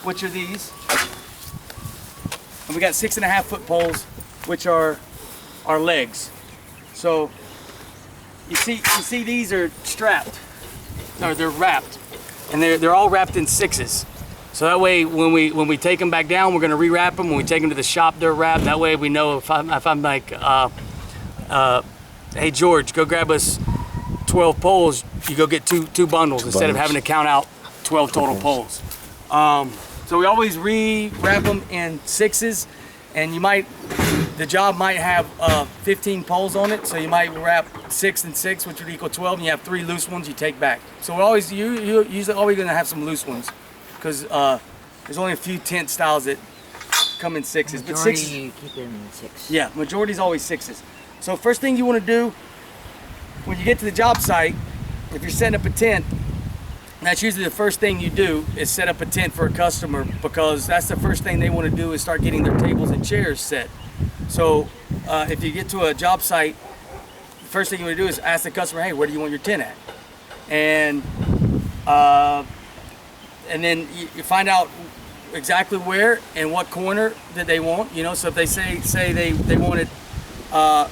which are these. And we got 6.5 foot poles, which are our legs. So you see these are strapped, or they're wrapped, and they're all wrapped in 6s. So that way, when we take them back down, we're gonna rewrap them. When we take them to the shop, they're wrapped. That way, we know if I'm like, hey George, go grab us 12 poles. You go get two bundles instead of having to count out 12 total poles. So we always re-wrap them in 6s, and the job might have 15 poles on it, so you might wrap 6 and 6, which would equal 12, and you have 3 loose ones you take back. So we're usually always gonna have some loose ones, because there's only a few tent styles that come in 6s. Majority but 6, you keep in 6. Yeah, majority's always 6s. So first thing you want to do when you get to the job site, if you're setting up a tent, that's usually the first thing you do is set up a tent for a customer, because that's the first thing they want to do is start getting their tables and chairs set. So if you get to a job site, the first thing you want to do is ask the customer, hey, where do you want your tent at? And then you find out exactly where and what corner that they want. You know, so if they say they wanted the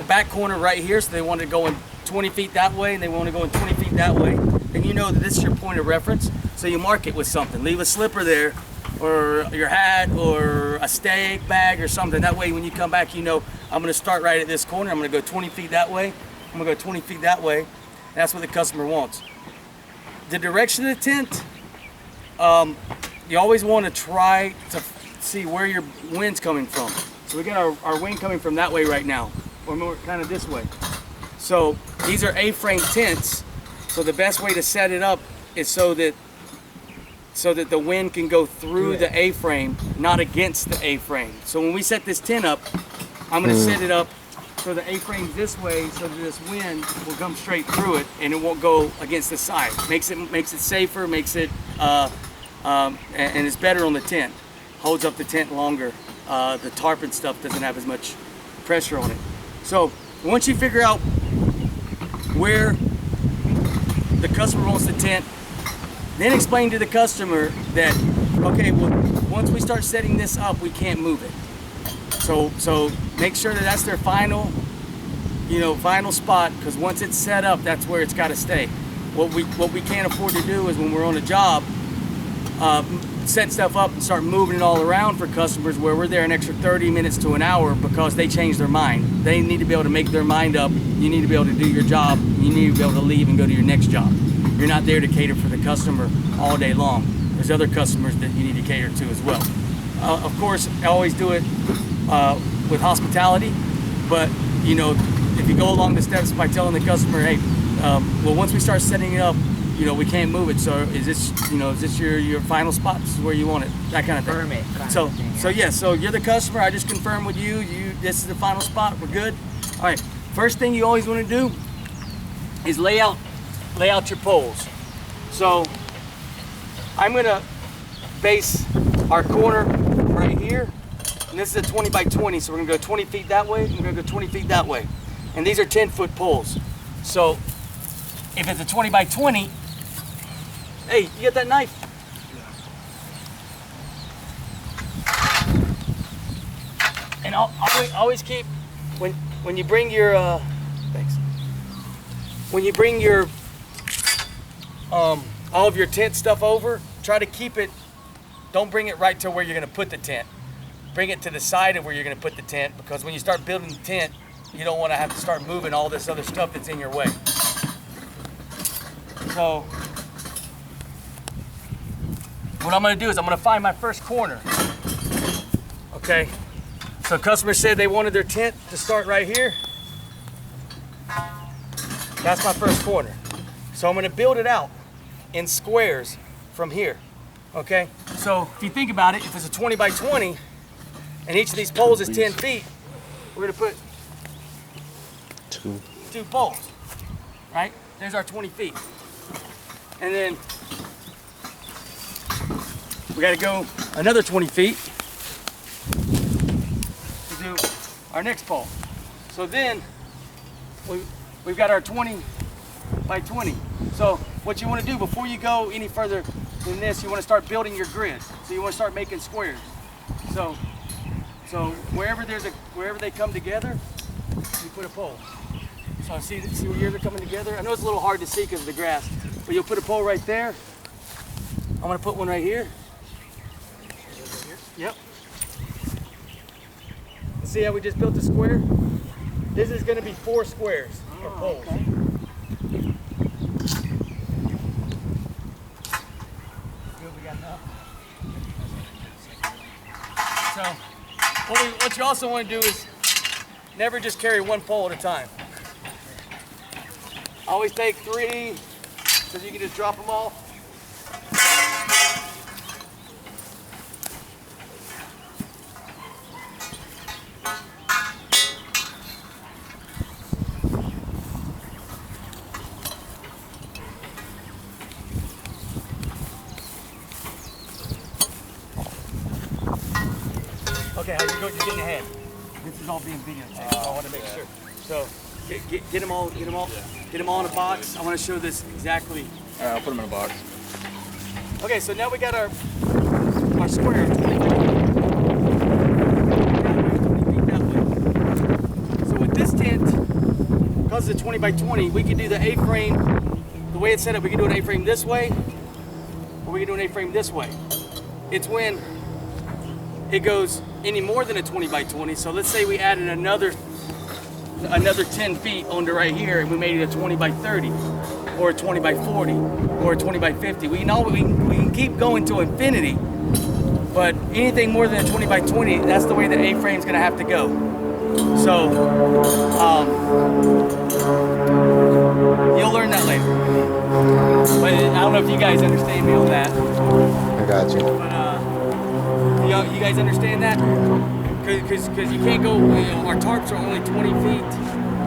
back corner right here, so they want to go in 20 feet that way, and they want to go in 20 feet that way, then you know that this is your point of reference. So you mark it with something. Leave a slipper there, or your hat, or a stake bag, or something. That way, when you come back, you know I'm going to start right at this corner. I'm going to go 20 feet that way. I'm going to go 20 feet that way. And that's what the customer wants. The direction of the tent, you always want to try to see where your wind's coming from. So we got our wind coming from that way right now, or more kind of this way. So these are A-frame tents. So the best way to set it up is so that the wind can go through the A-frame, not against the A-frame. So when we set this tent up, I'm going to set it up so the A-frame's this way, so that this wind will come straight through it and it won't go against the side. Makes it safer, makes it and it's better on the tent. Holds up the tent longer. The tarp and stuff doesn't have as much pressure on it. So once you figure out where the customer wants the tent, then explain to the customer that, okay, well, once we start setting this up, we can't move it. So make sure that that's their final spot, because once it's set up, that's where it's got to stay. What we can't afford to do is when we're on a job, set stuff up and start moving it all around for customers where we're there an extra 30 minutes to an hour because they change their mind. They need to be able to make their mind up. You need to be able to do your job. You need to be able to leave and go to your next job. You're not there to cater for the customer all day long. There's other customers that you need to cater to as well. Of course, I always do it with hospitality, but you know, if you go along the steps by telling the customer, hey, well, once we start setting it up, you know, we can't move it. So is this your final spot? This is where you want it? That kind of thing. So you're the customer. I just confirmed with you. This is the final spot. We're good. All right. First thing you always want to do is lay out your poles. So I'm gonna base our corner right here, and this is a 20 by 20. So we're gonna go 20 feet that way. And we're gonna go 20 feet that way, and these are 10-foot poles. So if it's a 20 by 20. Hey, you got that knife? Yeah. And always keep, when you bring your, thanks. When you bring your, all of your tent stuff over, try to keep it, don't bring it right to where you're gonna put the tent. Bring it to the side of where you're gonna put the tent, because when you start building the tent, you don't wanna have to start moving all this other stuff that's in your way. So what I'm going to do is I'm going to find my first corner. Okay. So customers said they wanted their tent to start right here. That's my first corner. So I'm going to build it out in squares from here. Okay. So if you think about it, if it's a 20 by 20 and each of these poles is 10 feet, we're going to put two poles. Right? There's our 20 feet. And then we got to go another 20 feet to do our next pole. So then we've got our 20 by 20. So what you want to do before you go any further then this, you want to start building your grid. So you want to start making squares. So wherever they come together, you put a pole. So see where they're coming together? I know it's a little hard to see because of the grass, but you'll put a pole right there. I'm gonna put one right here. Yep. See how we just built a square? This is gonna be 4 squares or poles. Okay. So what you also want to do is never just carry 1 pole at a time. Always take 3, so you can just drop them all. Okay, how you go? You're getting ahead. This is all being videotaped, so I want to make sure. So get them all, get them all in a box. I want to show this exactly. All right, I'll put them in a box. Okay, so now we got our square. So with this tent, because it's 20 by 20, we can do the A-frame. The way it's set up, we can do an A-frame this way, or we can do an A-frame this way. It's when it goes any more than a 20 by 20. So let's say we added another 10 feet onto right here and we made it a 20 by 30 or a 20 by 40 or a 20 by 50. We know we can keep going to infinity, but anything more than a 20 by 20, that's the way the A-frame is gonna have to go. So you'll learn that later. But I don't know if you guys understand me on that. I got you. But, you guys understand that? Because you can't go, our tarps are only 20 feet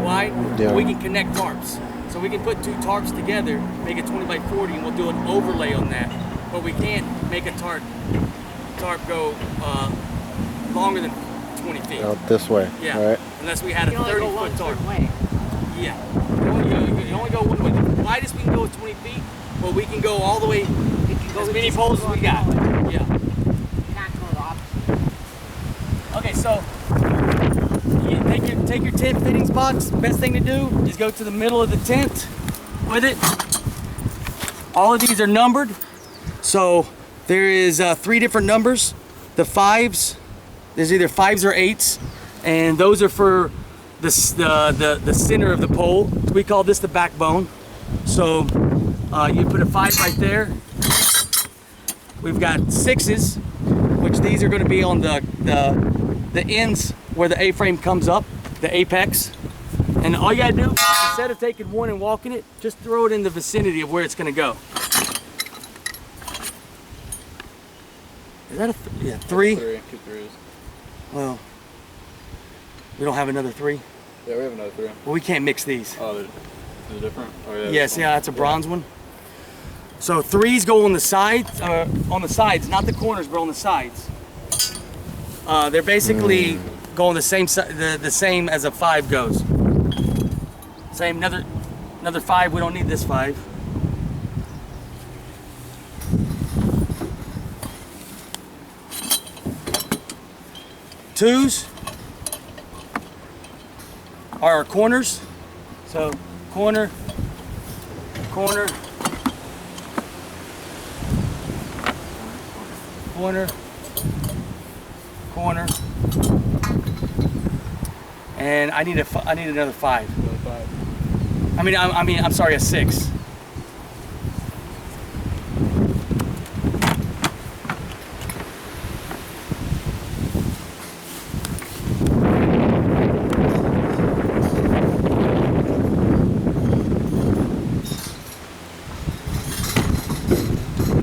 wide. Yeah. We can connect tarps. So we can put 2 tarps together, make it 20 by 40, and we'll do an overlay on that. But we can't make a tarp go longer than 20 feet. Out this way, Yeah, right? unless we had a 30-foot tarp. Way. Yeah, you only go one way. The widest we can go is 20 feet, but we can go all the way, as many poles as we got. Yeah. Not go the opposite. Okay, so you take your tent fittings box. Best thing to do is go to the middle of the tent with it. All of these are numbered, so there is 3 different numbers. The 5s, there's either 5s or 8s, and those are for the center of the pole. We call this the backbone. So you put a 5 right there. We've got 6s, which these are going to be on the ends where the A-frame comes up, the apex. And all you gotta do, instead of taking one and walking it, just throw it in the vicinity of where it's gonna go. Is that a 3? 3, 2 3s. Well, we don't have another 3. Yeah, we have another 3. Well, we can't mix these. Oh, they're different? Oh, yeah. Yes, yeah, that's a bronze one. So 3s go on the sides, not the corners, but on the sides. They're basically going the same as a 5 goes. Same, another 5. We don't need this 5. Twos are our corners. So corner, corner, corner, corner, and I need another 5. Another 5. I'm sorry, a 6.